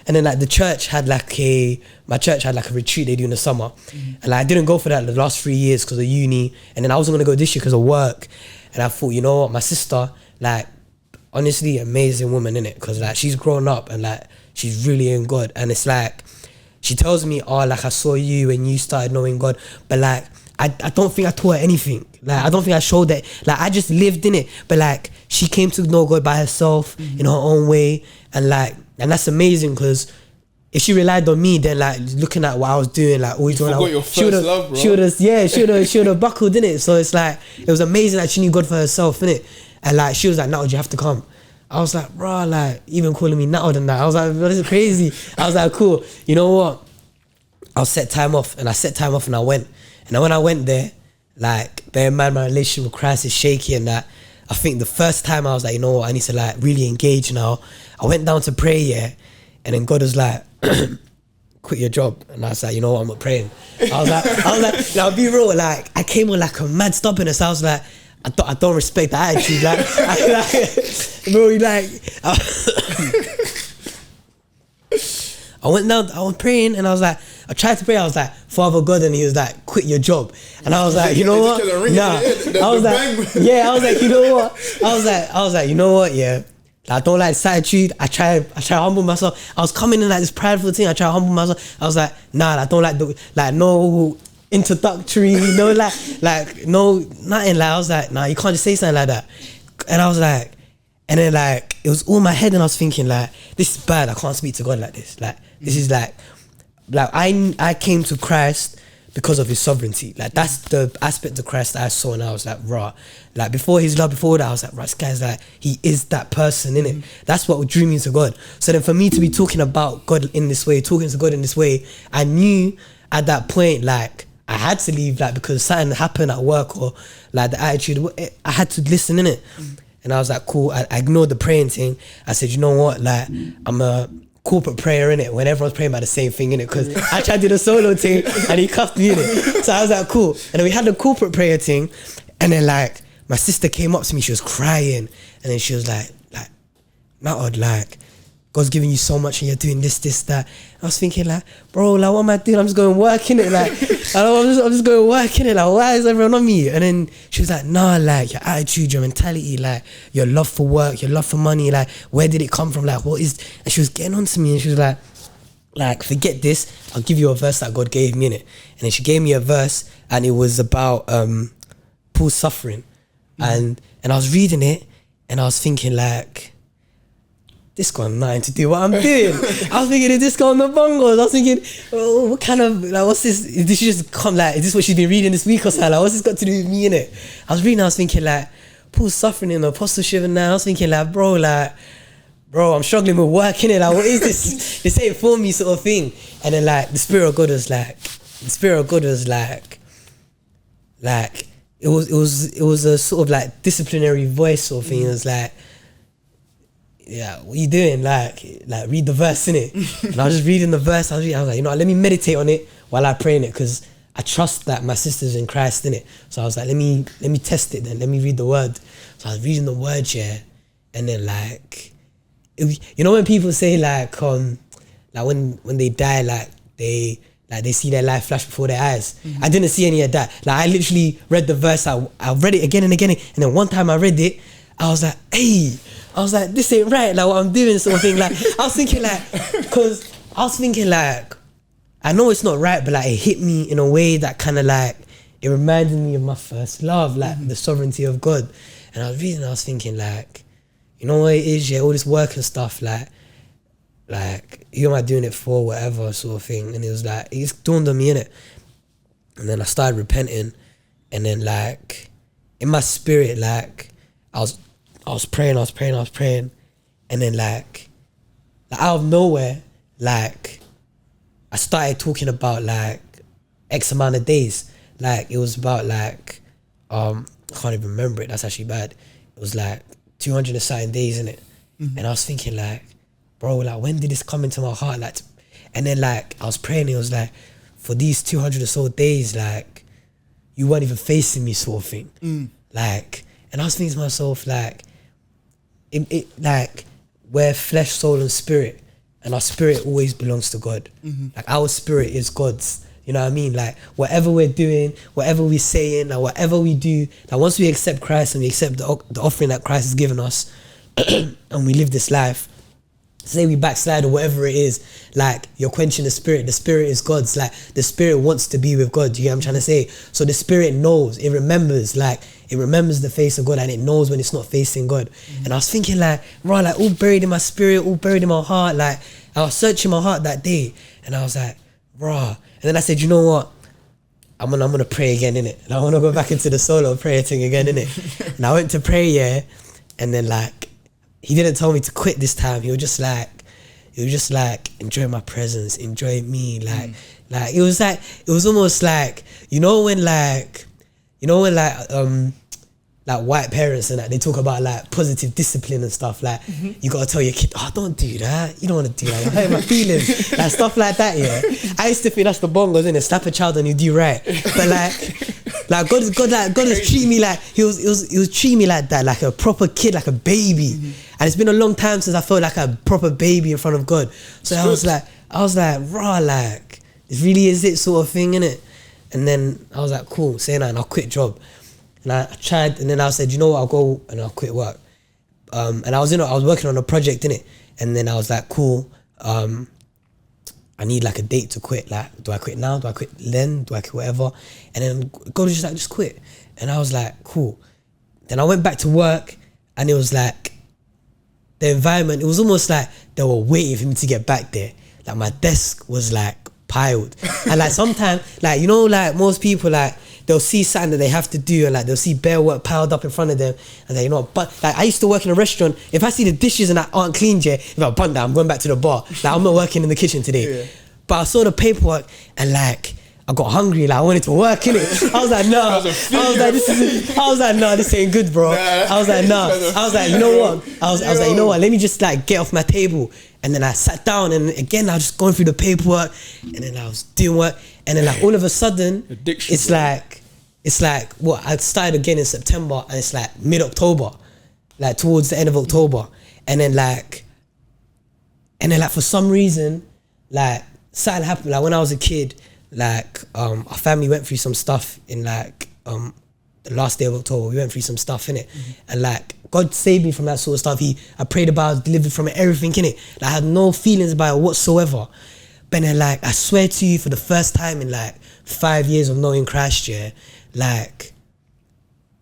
And then like my church had like a retreat they do in the summer. And like, I didn't go for that the last 3 years because of uni. And then I wasn't going to go this year because of work. And I thought, you know what, my sister, like, honestly, amazing woman, innit? Because like, she's grown up and like, she's really in God. And it's like, she tells me, oh, like, I saw you when you started knowing God. But like, I don't think I taught her anything. Like, I don't think I showed that. Like, I just lived in it. But like, she came to know God by herself in her own way. And like, and that's amazing because if she relied on me, then like, looking at what I was doing, like, always doing, like, she would have buckled, innit? So it's like, it was amazing that she knew God for herself, innit? And like, she was like, Natto, you have to come. I was like, bro, like, even calling me Natto than that. I was like, this is crazy. I was like, cool. You know what? I'll set time off. And I set time off and I went. And then when I went there, like, bear in mind my relationship with Christ is shaky and that. I think the first time I was like, you know what, I need to like really engage now. I went down to pray, yeah. And then God was like, quit your job. And I was like, you know what, I'm not praying. I was like, I'll be real, like, I came with like a mad stubbornness. I was like, I don't respect the attitude. Like, I went down, I was praying and I was like, I tried to pray, I was like, Father God, and he was like, quit your job. And I was like, you know what? Nah. I was like, you know what? I was like, you know what, yeah. I don't like this attitude. I try to humble myself. I was coming in like this prideful thing. I try to humble myself. I was like, nah, I don't like no introductory, no no nothing. Like, I was like, nah, you can't just say something like that. And I was like, and then like, it was all my head and I was thinking like, this is bad. I can't speak to God like this. Like, this is like I came to Christ because of his sovereignty. Like, that's the aspect of Christ that I saw and I was like, rah. Like, before his love, before that, I was like, right, this guy's like, he is that person, innit? That's what drew me to God. So then for me to be talking about God in this way, talking to God in this way, I knew at that point, like, I had to leave, like, because something happened at work or like the attitude, I had to listen, innit? And I was like, cool. I ignored the praying thing. I said, you know what? Like, I'm a corporate prayer, innit? When everyone's praying about the same thing, innit? Because I tried to do the solo thing and he cuffed me, innit? So I was like, cool. And then we had the corporate prayer thing. And then like, my sister came up to me, she was crying. And then she was like, Natto, like, God's giving you so much and you're doing this, that. I was thinking like, bro, like, what am I doing? I'm just going work in it. Like, I'm just going work in it. Like, why is everyone on me? And then she was like, nah, like, your attitude, your mentality, like, your love for work, your love for money, like, where did it come from? Like, what is, and she was getting on to me and she was like, forget this. I'll give you a verse that God gave me in it. And then she gave me a verse and it was about Paul's suffering. And I was reading it and I was thinking like, this got nothing to do what I'm doing. I was thinking, is this guy on the bongos? I was thinking, oh, what kind of, like, what's this? Did she just come, like, is this what she's been reading this week or something? Like, what's this got to do with me, innit? I was reading, I was thinking, like, Paul's suffering in the apostleship and now I was thinking, like, bro, I'm struggling with work, innit? Like, what is this? This ain't for me sort of thing. And then, like, the Spirit of God was like, it was a sort of, like, disciplinary voice sort of thing. It was like, yeah, what you doing? Like read the verse, innit? And I was just reading the verse. I was like, you know, let me meditate on it while I pray in it, because I trust that my sister's in Christ, innit? So I was like, let me test it then. Let me read the word. So I was reading the word, yeah, and then like, you know when people say like when they die, like they see their life flash before their eyes. I didn't see any of that. Like, I literally read the verse. I read it again and again, and then one time I read it, I was like, hey. I was like, this ain't right, like what I'm doing sort of thing. Like, I was thinking like, I know it's not right, but like it hit me in a way that kind of like, it reminded me of my first love, like the sovereignty of God. And I was reading, I was thinking like, you know what it is, yeah, all this work and stuff, like who am I doing it for, whatever sort of thing. And it was like, it just dawned on me, innit? And then I started repenting, and then like, in my spirit, like, I was praying, and then like out of nowhere, like, I started talking about like X amount of days. Like, it was about like, I can't even remember it, that's actually bad. It was like 200 and something days, innit? And I was thinking like, bro, like, when did this come into my heart? Like, and then like, I was praying, it was like, for these 200 or so days, like, you weren't even facing me sort of thing. Like, and I was thinking to myself, like, it like, we're flesh, soul and spirit. and our spirit always belongs to God. Like our spirit is God's. You know what I mean? Like whatever we're doing, whatever we're saying, like whatever we do, like once we accept Christ and we accept the offering that Christ has given us, and we live this life, say we backslide or whatever it is, like you're quenching the spirit is God's. Like the spirit wants to be with God. Do you get what I'm trying to say? So the spirit knows, it remembers the face of God, and it knows when it's not facing God. And I was thinking like, right, like all buried in my spirit, all buried in my heart. Like I was searching my heart that day, and I was like, raw. And then I said, you know what? I'm gonna pray again, innit? And I want to go back into the solo prayer thing again, innit? And I went to pray, yeah. And then like, he didn't tell me to quit this time. He was just like, enjoy my presence, enjoy me. Like it was almost like, like white parents and that, they talk about like positive discipline and stuff. Like you gotta tell your kid, oh, don't do that. You don't want to do that. You're hurting my feelings. Like stuff like that. Yeah, I used to think that's the bongos, innit? Slap a child and you do right. But like God has treated me like he was treating me like that, like a proper kid, like a baby. And it's been a long time since I felt like a proper baby in front of God. So I was like, raw, like this really is it sort of thing, innit? And then I was like, cool, say that, and I'll quit job. And I tried, and then I said, you know what, I'll go and I'll quit work. And I was working on a project, innit? And then I was like, cool, I need like a date to quit. Like, do I quit now? Do I quit then? Do I quit whatever? And then God was just like, just quit. And I was like, cool. Then I went back to work, and it was like, the environment, it was almost like they were waiting for me to get back there. Like my desk was like piled. And like sometimes, like, you know, like most people, like, they'll see something that they have to do, and like they'll see bare work piled up in front of them, and they, you know, but like I used to work in a restaurant. If I see the dishes and that aren't cleaned yet, if I bun that, I'm going back to the bar. Like I'm not working in the kitchen today. Yeah. But I saw the paperwork, and like I got hungry, like I wanted to work in it. I was like, no. I was like, no, this ain't good, bro. I was like, no. I was like, you know what? I was like, you know what? Let me just like get off my table. And then I sat down, and again I was just going through the paperwork, and then I was doing work, and then like all of a sudden, it's like what, I started again in September, and it's like mid-October, like towards the end of October, and then like for some reason, like something happened. Like when I was a kid, like our family went through some stuff in like the last day of October. We went through some stuff in it, and like God saved me from that sort of stuff. I prayed about, I was delivered from it, everything in it. Like, I had no feelings about it whatsoever. But then like I swear to you, for the first time in like 5 years of knowing Christ, yeah, like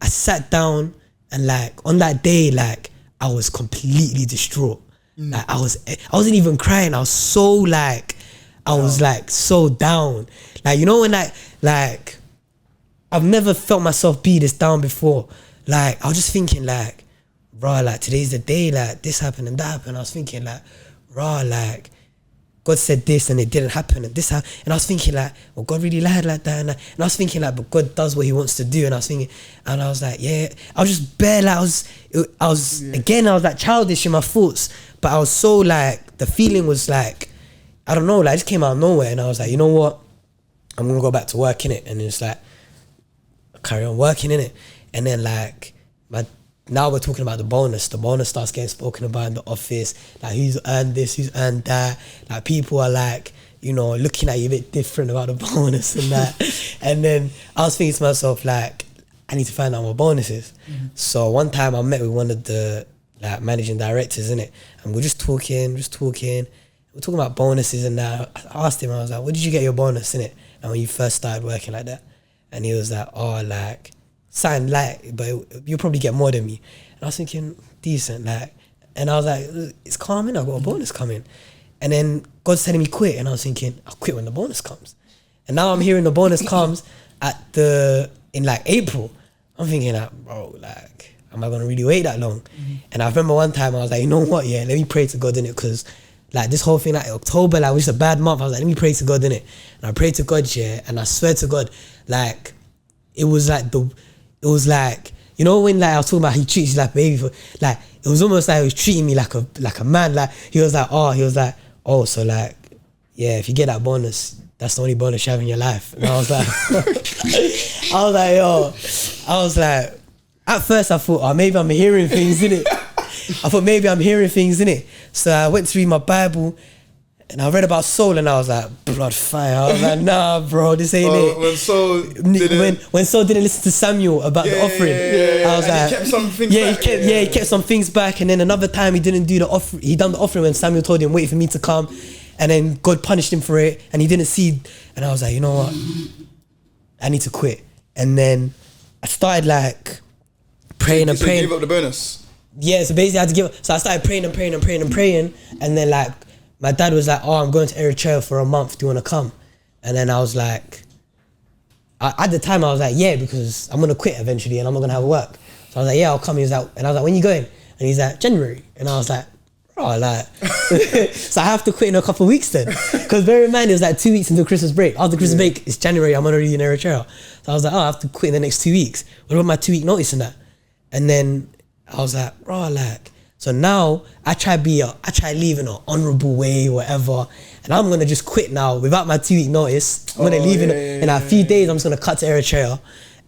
I sat down, and like on that day, like I was completely distraught. Like I wasn't even crying. I was so like, I was like so down. Like, you know when like I've never felt myself be this down before. Like I was just thinking like, raw, like today's the day, like this happened and that happened. I was thinking like, raw, like God said this and it didn't happen, and this happened. And I was thinking like, well, God really lied like that. And I was thinking like, but God does what he wants to do. And I was thinking, and I was like, yeah, I was just bare, like I was again, I was like childish in my thoughts, but I was so like, the feeling was like, I don't know, like it just came out of nowhere. And I was like, you know what? I'm gonna go back to work in it. And it's like, carry on working in it. And then like, now we're talking about the bonus. The bonus starts getting spoken about in the office. Like who's earned this, who's earned that. Like people are like, you know, looking at you a bit different about the bonus and that. And then I was thinking to myself like, I need to find out what bonus is. So one time I met with one of the like managing directors, innit? And we're just talking. We're talking about bonuses and that. I asked him, I was like, where did you get your bonus, innit? And when you first started working like that? And he was like, oh, like, something like, but you'll probably get more than me. And I was thinking, decent, like, and I was like, it's coming, I've got a bonus coming. And then God's telling me quit, and I was thinking, I'll quit when the bonus comes. And now I'm hearing the bonus comes in like April. I'm thinking like, bro, like, am I gonna really wait that long? And I remember one time I was like, you know what, yeah, let me pray to God in it, because like this whole thing, like October, like was just a bad month. I was like, let me pray to God in it. And I prayed to God, yeah, and I swear to God, like, it was like, you know when like I was talking about he treats you like a baby, like it was almost like he was treating me like a man. Like he was like, oh, so like, yeah, if you get that bonus, that's the only bonus you have in your life. And I was like, at first I thought, oh, maybe I'm hearing things, innit? So I went to read my Bible, And I read about Saul and I was like, blood fire. I was like, nah, bro, this ain't it. When Saul didn't listen to Samuel about the offering, I was like, he kept some things back. He kept some things back. And then another time he didn't do the offering. He done the offering when Samuel told him, wait for me to come. And then God punished him for it. And he didn't see. And I was like, you know what? I need to quit. And then I started like praying and praying. You gave up the bonus? Yeah, so basically I had to give up. So I started praying and praying and praying and praying. And then like, my dad was like, oh, I'm going to Eritrea for a month. Do you want to come? And then I was like, at the time I was like, yeah, because I'm going to quit eventually and I'm not going to have work. So I was like, yeah, I'll come. He was like, and I was like, when you going? And he's like, January. And I was like, oh, like, so I have to quit in a couple of weeks then. Because bear in mind, it was like 2 weeks until Christmas break. After Christmas break, it's January, I'm already in Eritrea. So I was like, oh, I have to quit in the next 2 weeks. What about my 2 week notice and that? And then I was like, bro, like, so now I try leave in an honourable way, whatever. And I'm gonna just quit now without my 2 week notice. I'm gonna leave in a few days. I'm just gonna cut to Eritrea.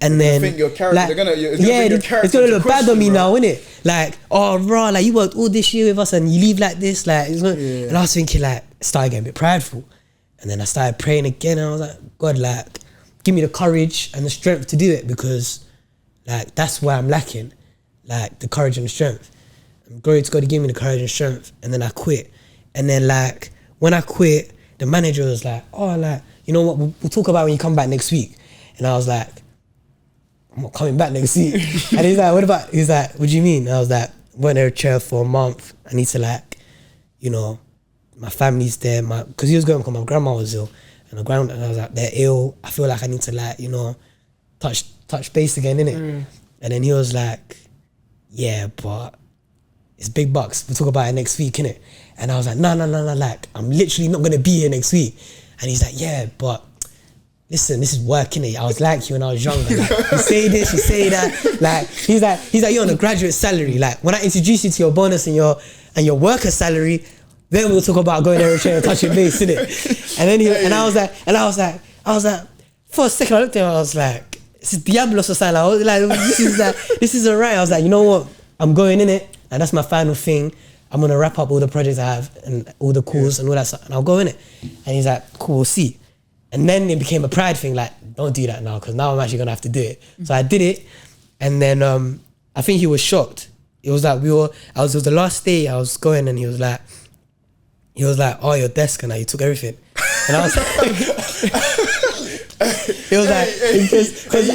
And then, I think your character, like, it's gonna look bad on me now, innit? Like, oh, bro, like you worked all this year with us and you leave like this, like. And I was thinking, like, started getting a bit prideful. And then I started praying again, and I was like, God, like, give me the courage and the strength to do it, because, like, that's where I'm lacking, like the courage and the strength. And glory to God, He gave me the courage and strength. And then I quit. And then, like, when I quit, the manager was like, oh, like, you know what? We'll talk about it when you come back next week. And I was like, I'm not coming back next week. And he's like, what about, he's like, what do you mean? And I was like, went in a chair for a month. I need to, like, you know, my family's there, because he was going because my grandma was ill. And I was like, they're ill. I feel like I need to, like, you know, touch base again, innit? And then he was like, yeah, but it's big bucks. We'll talk about it next week, innit? And I was like, no, like, I'm literally not gonna be here next week. And he's like, yeah, but listen, this is work, innit? I was like you when I was younger. Like, you say this, you say that. Like, he's like, you're on a graduate salary. Like, when I introduce you to your bonus and your worker salary, then we'll talk about going there and touching base, innit? And then I was like, for a second I looked at him, I was like, this is Diablos or something. I was like, this is alright. I was like, you know what? I'm going in it, and that's my final thing. I'm gonna wrap up all the projects I have and all the calls and all that stuff, and I'll go in it. And he's like, cool, we'll see. And then it became a pride thing, like, don't do that now, because now I'm actually gonna have to do it. So I did it, and then I think he was shocked. It was like, it was the last day I was going, and he was like, oh, your desk, and you took everything. And I was like, it was like, because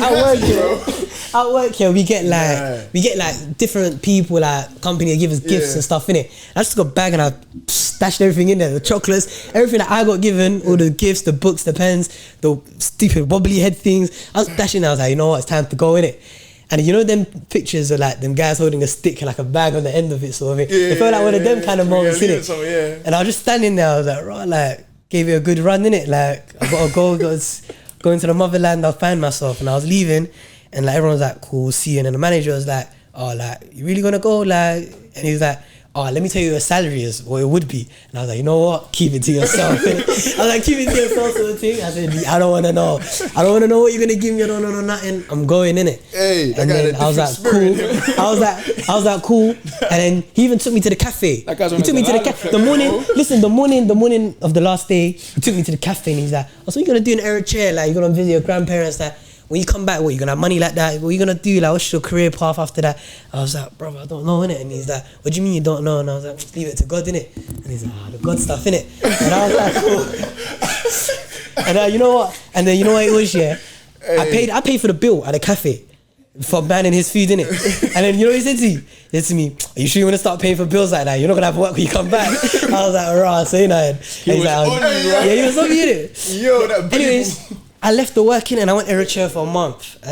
at work here, we get like different people, like company give us gifts and stuff, innit? I just took a bag and I stashed everything in there, the chocolates, everything that I got given, all the gifts, the books, the pens, the stupid wobbly head things. I was dashing. I was like, you know what, it's time to go, innit? And you know them pictures of like them guys holding a stick and like a bag on the end of it, sort of thing. It felt like one of them kind of moments, innit? And I was just standing there. I was like, right, like, gave it a good run, innit? Like, I gotta go, go into the motherland. I'll find myself. And I was leaving, and like everyone was like, cool, we'll see you. And then the manager was like, oh, like, you really gonna go? Like, and he was like, oh, let me tell you what your salary is, what it would be. And I was like, you know what? Keep it to yourself. I was like, keep it to yourself, sort of thing. I said, I don't want to know. I don't want to know what you're going to give me. I don't want to know nothing. I'm going in it. Hey, and then I was like, cool. I was like, cool. And then he even took me to the cafe. He took me to the cafe. The morning of the last day, he took me to the cafe, and he's like, oh, so what are you going to do in Eritrea? Like, you're going to visit your grandparents? Like, when you come back, what, you gonna have money like that? What are you gonna do? Like, what's your career path after that? I was like, brother, I don't know, innit? And he's like, what do you mean you don't know? And I was like, leave it to God, innit? And he's like, the God stuff, innit? And I was like, cool. And you know what? And then you know what it was, yeah? Hey. I paid for the bill at the cafe for banning his food, innit? And then you know what he said to me? He said to me, are you sure you want to start paying for bills like that? You're not gonna have work when you come back. I was like, right, say nothing. He was on me, innit? Yo, that anyways, I left the work in and I went to Eritrea for a month.